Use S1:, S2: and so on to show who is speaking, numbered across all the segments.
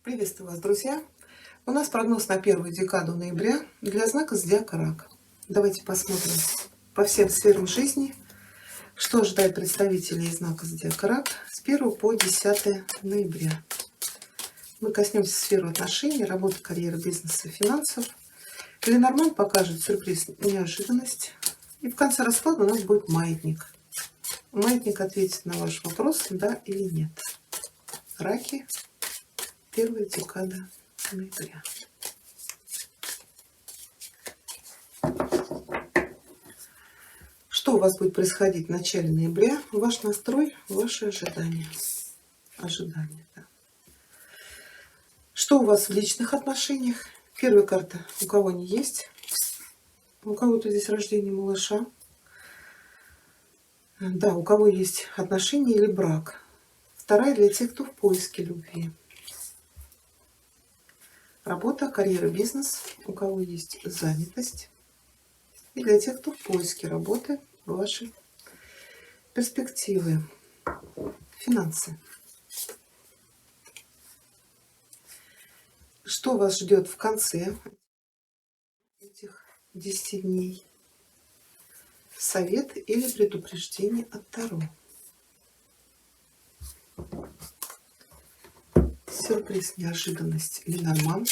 S1: Приветствую вас, друзья! У нас прогноз на первую декаду ноября для знака зодиака Рак. Давайте посмотрим по всем сферам жизни, что ожидает представителей знака зодиака Рак с 1 по 10 ноября. Мы коснемся сферы отношений, работы, карьеры, бизнеса, финансов. Ленорман покажет сюрприз, неожиданность. И в конце расклада у нас будет маятник. Маятник ответит на ваш вопрос, да или нет. Раки. Первая декада ноября. Что у вас будет происходить в начале ноября? Ваш настрой, ваши ожидания. Да. Что у вас в личных отношениях? Первая карта. У кого они есть? У кого-то здесь рождение малыша. Да, у кого есть отношения или брак. Вторая для тех, кто в поиске любви. Работа, карьера, бизнес, у кого есть занятость. И для тех, кто в поиске работы, ваши перспективы, финансы. Что вас ждет в конце этих 10 дней? Совет или предупреждение от Таро? Сюрприз, неожиданность, Ленорман.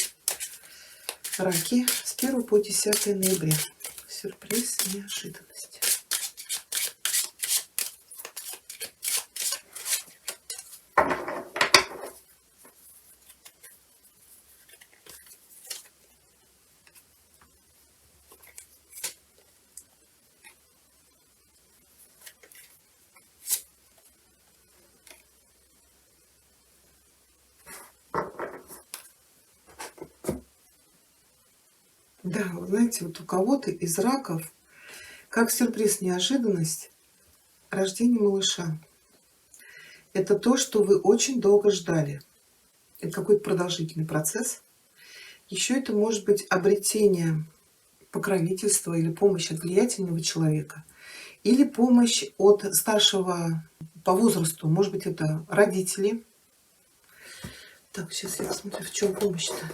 S1: Раки с 1 по 10 ноября. Сюрприз, неожиданность. Да, вы знаете, вот у кого-то из раков, как сюрприз, неожиданность, рождение малыша. Это то, что вы очень долго ждали. Это какой-то продолжительный процесс. Еще это может быть обретение покровительства или помощь от влиятельного человека. Или помощь от старшего по возрасту. Может быть, это родители. Так, сейчас я посмотрю, в чем помощь-то.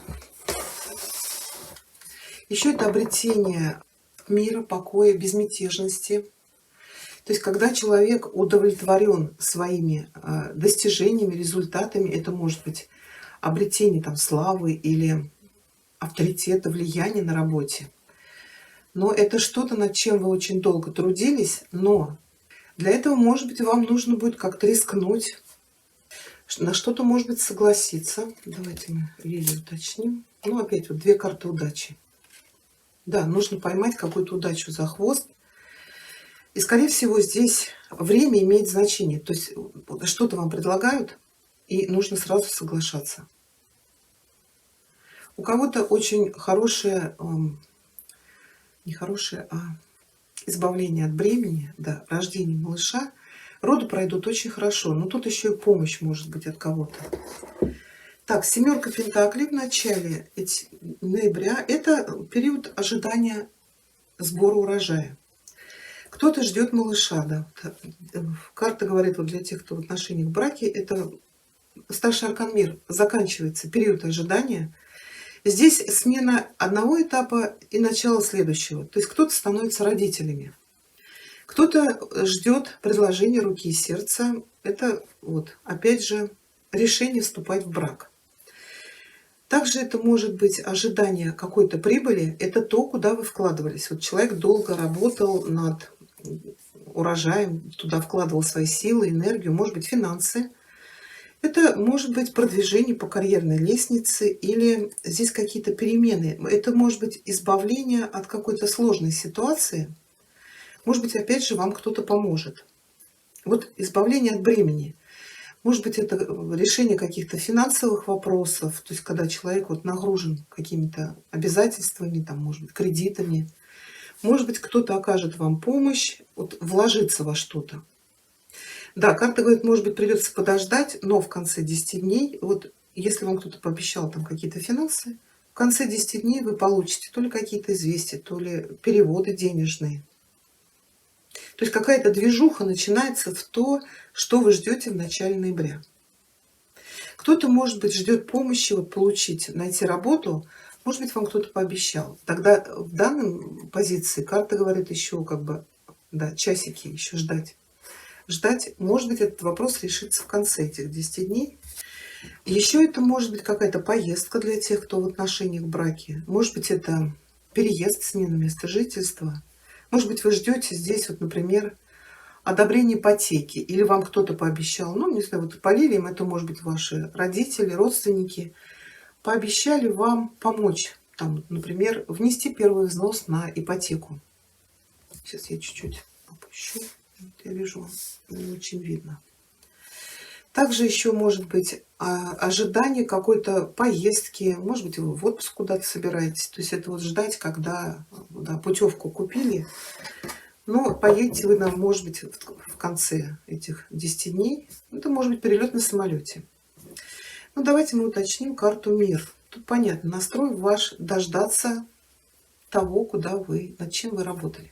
S1: Еще это обретение мира, покоя, безмятежности. То есть, когда человек удовлетворен своими достижениями, результатами, это может быть обретение там, славы или авторитета, влияния на работе. Но это что-то, над чем вы очень долго трудились, но для этого, может быть, вам нужно будет как-то рискнуть, на что-то, может быть, согласиться. Давайте мы Лилию уточним. Ну, опять вот 2 карты удачи. Да, нужно поймать какую-то удачу за хвост. И, скорее всего, здесь время имеет значение. То есть что-то вам предлагают, и нужно сразу соглашаться. У кого-то очень хорошее, не хорошее, а избавление от бремени, да, рождение малыша. Роды пройдут очень хорошо, но тут еще и помощь может быть от кого-то. Так, 7 пентаклей в начале ноября – это период ожидания сбора урожая. Кто-то ждет малыша, да. Карта говорит, вот для тех, кто в отношениях в браке, это старший аркан мир, заканчивается период ожидания. Здесь смена одного этапа и начало следующего. То есть кто-то становится родителями, кто-то ждет предложения руки и сердца. Это вот, опять же, решение вступать в брак. Также это может быть ожидание какой-то прибыли. Это то, куда вы вкладывались. Вот человек долго работал над урожаем, туда вкладывал свои силы, энергию, может быть, финансы. Это может быть продвижение по карьерной лестнице или здесь какие-то перемены. Это может быть избавление от какой-то сложной ситуации. Может быть, опять же, вам кто-то поможет. Вот избавление от бремени. Может быть, это решение каких-то финансовых вопросов, то есть когда человек вот нагружен какими-то обязательствами, там, может быть, кредитами. Может быть, кто-то окажет вам помощь, вот, вложиться во что-то. Да, карта говорит, может быть, придется подождать, но в конце 10 дней, вот если вам кто-то пообещал там какие-то финансы, в конце 10 дней вы получите то ли какие-то известия, то ли переводы денежные. То есть какая-то движуха начинается в то, что вы ждете в начале ноября. Кто-то, может быть, ждет помощи вот получить, найти работу. Может быть, вам кто-то пообещал. Тогда в данной позиции карта говорит еще как бы, да, часики еще ждать. Ждать, может быть, этот вопрос решится в конце этих 10 дней. Еще это может быть какая-то поездка для тех, кто в отношениях, в браке. Может быть, это переезд, смена места жительства. Может быть, вы ждете здесь, вот, например, одобрение ипотеки. Или вам кто-то пообещал, ну, не знаю, вот по лилиям это может быть ваши родители, родственники, пообещали вам помочь. Там, например, внести первый взнос на ипотеку. Сейчас я чуть-чуть опущу. Вот я вижу, не очень видно. Также еще может быть ожидание какой-то поездки, может быть, вы в отпуск куда-то собираетесь. То есть это вот ждать, когда, да, путевку купили, но поедете вы, может быть, в конце этих 10 дней. Это может быть перелет на самолете. Ну, давайте мы уточним карту «Мир». Тут понятно, настрой ваш дождаться того, куда вы, над чем вы работали.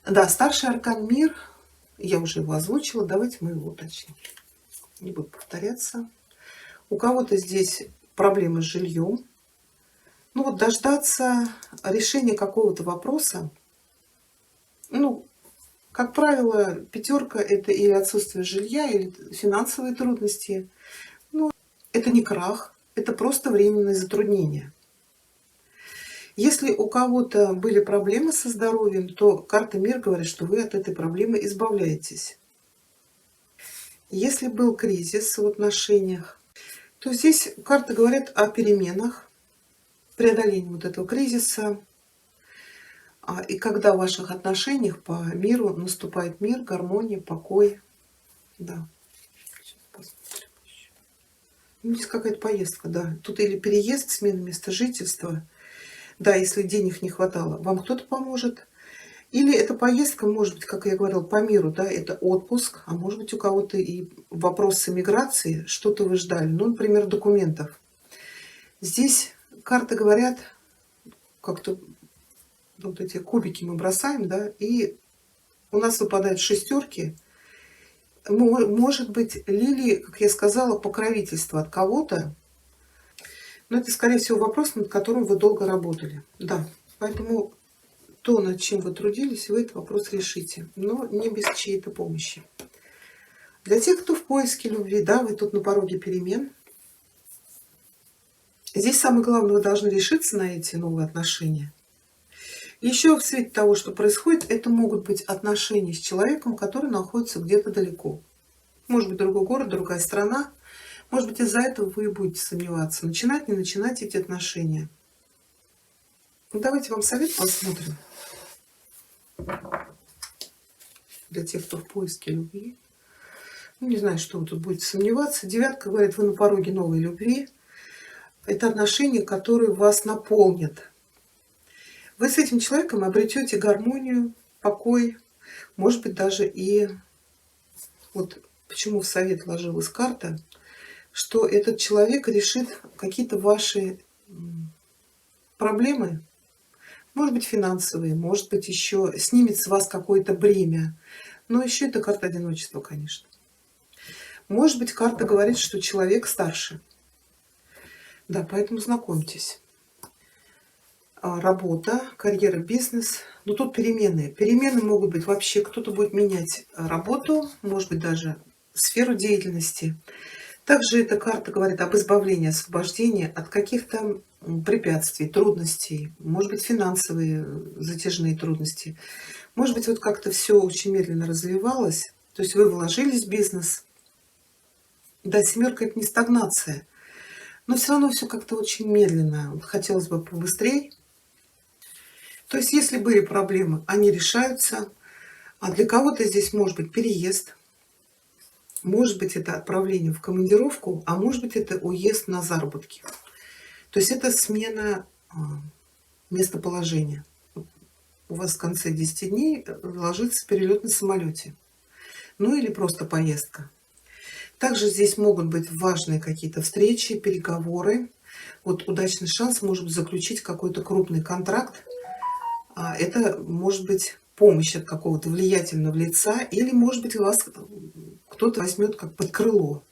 S1: Да, старший аркан «Мир», я уже его озвучила, давайте мы его уточним. Не буду повторяться. У кого-то здесь проблемы с жильем. Ну вот дождаться решения какого-то вопроса. Ну, как правило, пятерка — это или отсутствие жилья, или финансовые трудности. Ну, это не крах, это просто временные затруднения. Если у кого-то были проблемы со здоровьем, то карта «Мир» говорит, что вы от этой проблемы избавляетесь. Если был кризис в отношениях, то здесь карты говорят о переменах, преодолении вот этого кризиса. И когда в ваших отношениях по миру наступает мир, гармония, покой. Да. Сейчас посмотрим еще. Ну, здесь какая-то поездка, да. Тут или переезд, смена места жительства. Да, если денег не хватало, вам кто-то поможет. Или эта поездка, может быть, как я говорила, по миру, да, это отпуск, а может быть, у кого-то и вопросы миграции, что-то вы ждали, ну, например, документов. Здесь карты говорят, как-то вот эти кубики мы бросаем, да, и у нас выпадают шестерки. Может быть, лилии, как я сказала, покровительство от кого-то, но это, скорее всего, вопрос, над которым вы долго работали. Да, поэтому то, над чем вы трудились, вы этот вопрос решите, но не без чьей-то помощи. Для тех, кто в поиске любви, да, вы тут на пороге перемен. Здесь самое главное, вы должны решиться на эти новые отношения. Еще в свете того, что происходит, это могут быть отношения с человеком, который находится где-то далеко. Может быть, другой город, другая страна. Может быть, из-за этого вы будете сомневаться, начинать, не начинать эти отношения. Ну, давайте вам совет посмотрим. Для тех, кто в поиске любви. Ну, не знаю, что вы тут будете сомневаться. Девятка говорит, вы на пороге новой любви. Это отношения, которые вас наполнят. Вы с этим человеком обретете гармонию, покой, может быть, даже и... Вот почему в совет ложилась карта, что этот человек решит какие-то ваши проблемы, может быть, финансовые, может быть, еще снимет с вас какое-то бремя. Но еще это карта одиночества, конечно. Может быть, карта говорит, что человек старше. Да, поэтому знакомьтесь. Работа, карьера, бизнес. Но тут перемены. Перемены могут быть вообще, кто-то будет менять работу, может быть, даже сферу деятельности. Также эта карта говорит об избавлении, освобождении от каких-то препятствий, трудностей, может быть, финансовые затяжные трудности. Может быть, вот как-то все очень медленно развивалось, то есть вы вложились в бизнес. Да, семерка — это не стагнация, но все равно все как-то очень медленно. Хотелось бы побыстрее. То есть, если были проблемы, они решаются. А для кого-то здесь может быть переезд, может быть, это отправление в командировку, а может быть, это уезд на заработки. То есть это смена местоположения. У вас в конце 10 дней ложится перелет на самолете. Ну или просто поездка. Также здесь могут быть важные какие-то встречи, переговоры. Вот удачный шанс может заключить какой-то крупный контракт. Это может быть помощь от какого-то влиятельного лица, или, может быть, вас кто-то возьмет как под крыло.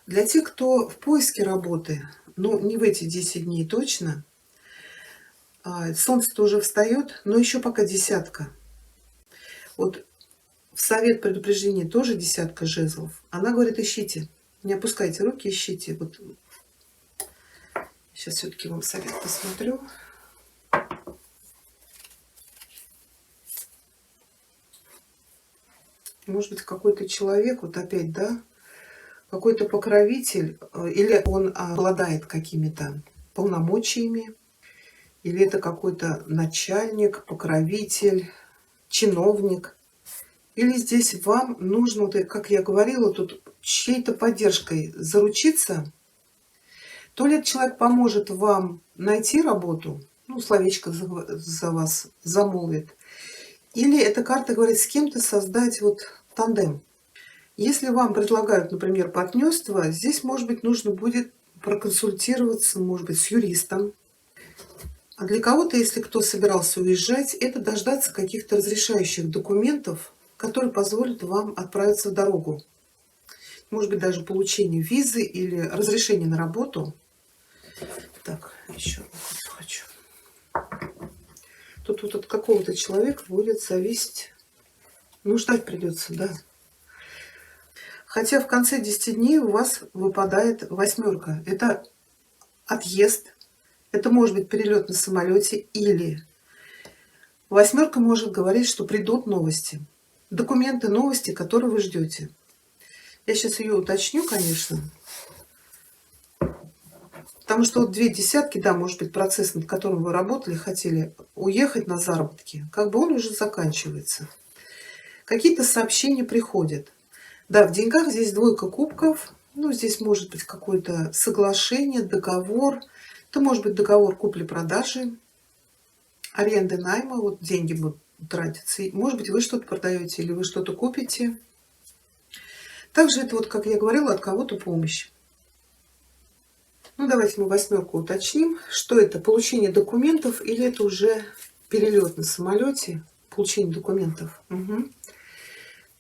S1: Для тех, кто в поиске работы, ну, не в эти 10 дней точно, солнце тоже встает, но еще пока десятка. Вот в совет предупреждения тоже десятка жезлов. Она говорит, ищите, не опускайте руки, ищите. Вот сейчас все-таки вам совет посмотрю. Может быть, какой-то человек, вот опять, да, какой-то покровитель, или он обладает какими-то полномочиями, или это какой-то начальник, покровитель, чиновник. Или здесь вам нужно, вот, как я говорила, тут чьей-то поддержкой заручиться. То ли этот человек поможет вам найти работу, ну, словечко за вас замолвит, или эта карта говорит с кем-то создать вот тандем. Если вам предлагают, например, партнерство, здесь, может быть, нужно будет проконсультироваться, может быть, с юристом. А для кого-то, если кто собирался уезжать, это дождаться каких-то разрешающих документов, которые позволят вам отправиться в дорогу. Может быть, даже получение визы или разрешение на работу. Так, еще одну карту хочу. Тут вот от какого-то человека будет зависеть. Ну, ждать придется, да. Хотя в конце 10 дней у вас выпадает восьмерка. Это отъезд. Это может быть перелет на самолете, или восьмерка может говорить, что придут новости. Документы, новости, которые вы ждете. Я сейчас ее уточню, конечно. Потому что вот две десятки, да, может быть, процесс, над которым вы работали, хотели уехать на заработки, как бы он уже заканчивается. Какие-то сообщения приходят. Да, в деньгах здесь двойка кубков. Ну, здесь может быть какое-то соглашение, договор. Это может быть договор купли-продажи, аренды, найма. Вот деньги будут тратиться. Может быть, вы что-то продаете или вы что-то купите. Также это, вот, как я говорила, от кого-то помощь. Ну, давайте мы восьмерку уточним. Что это? Получение документов или это уже перелет на самолете? Получение документов. Угу.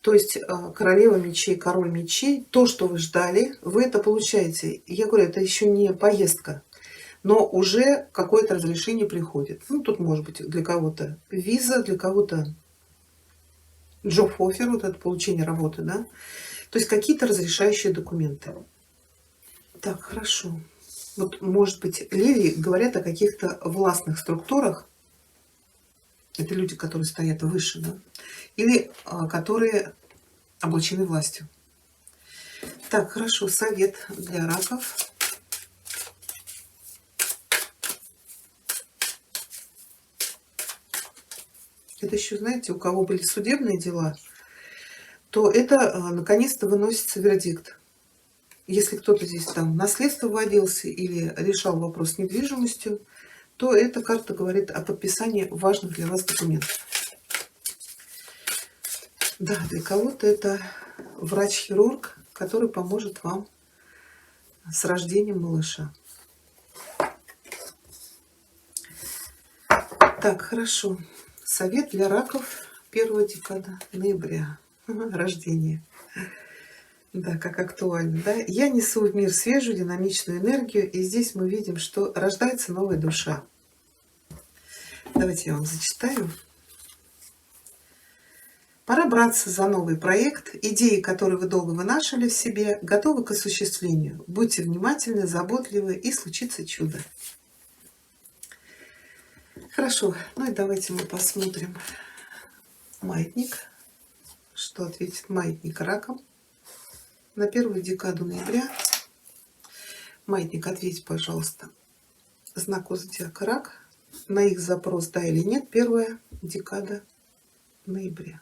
S1: То есть королева мечей, король мечей, то, что вы ждали, вы это получаете. Я говорю, это еще не поездка, но уже какое-то разрешение приходит. Ну, тут может быть для кого-то виза, для кого-то job offer, вот это получение работы, да. То есть какие-то разрешающие документы. Так, хорошо. Вот, может быть, лилии говорят о каких-то властных структурах. Это люди, которые стоят выше, да? Или которые облачены властью. Так, хорошо. Совет для раков. Это еще, знаете, у кого были судебные дела, то это наконец-то выносится вердикт. Если кто-то здесь там наследство вводился или решал вопрос с недвижимостью, то эта карта говорит о подписании важных для вас документов. Да, для кого-то это врач-хирург, который поможет вам с рождением малыша. Так, хорошо. Совет для раков. Первая декада ноября. Рождение. Да, как актуально. Да? Я несу в мир свежую, динамичную энергию, и здесь мы видим, что рождается новая душа. Давайте я вам зачитаю. Пора браться за новый проект. Идеи, которые вы долго вынашивали в себе, готовы к осуществлению. Будьте внимательны, заботливы, и случится чудо. Хорошо, ну и давайте мы посмотрим маятник. Что ответит маятник раком на первую декаду ноября. Маятник, ответьте, пожалуйста, знаку зодиака Рак. На их запрос, да или нет, первая декада ноября.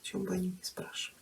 S1: О чем бы они ни спрашивали.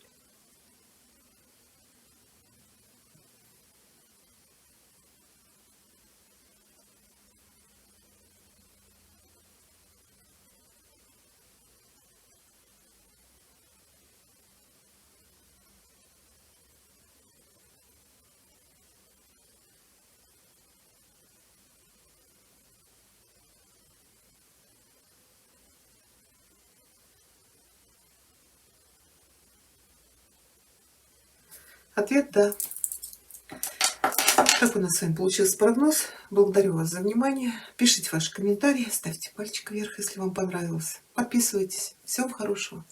S1: Ответ – да. Такой у нас с вами получился прогноз. Благодарю вас за внимание. Пишите ваши комментарии, ставьте пальчик вверх, если вам понравилось. Подписывайтесь. Всего хорошего.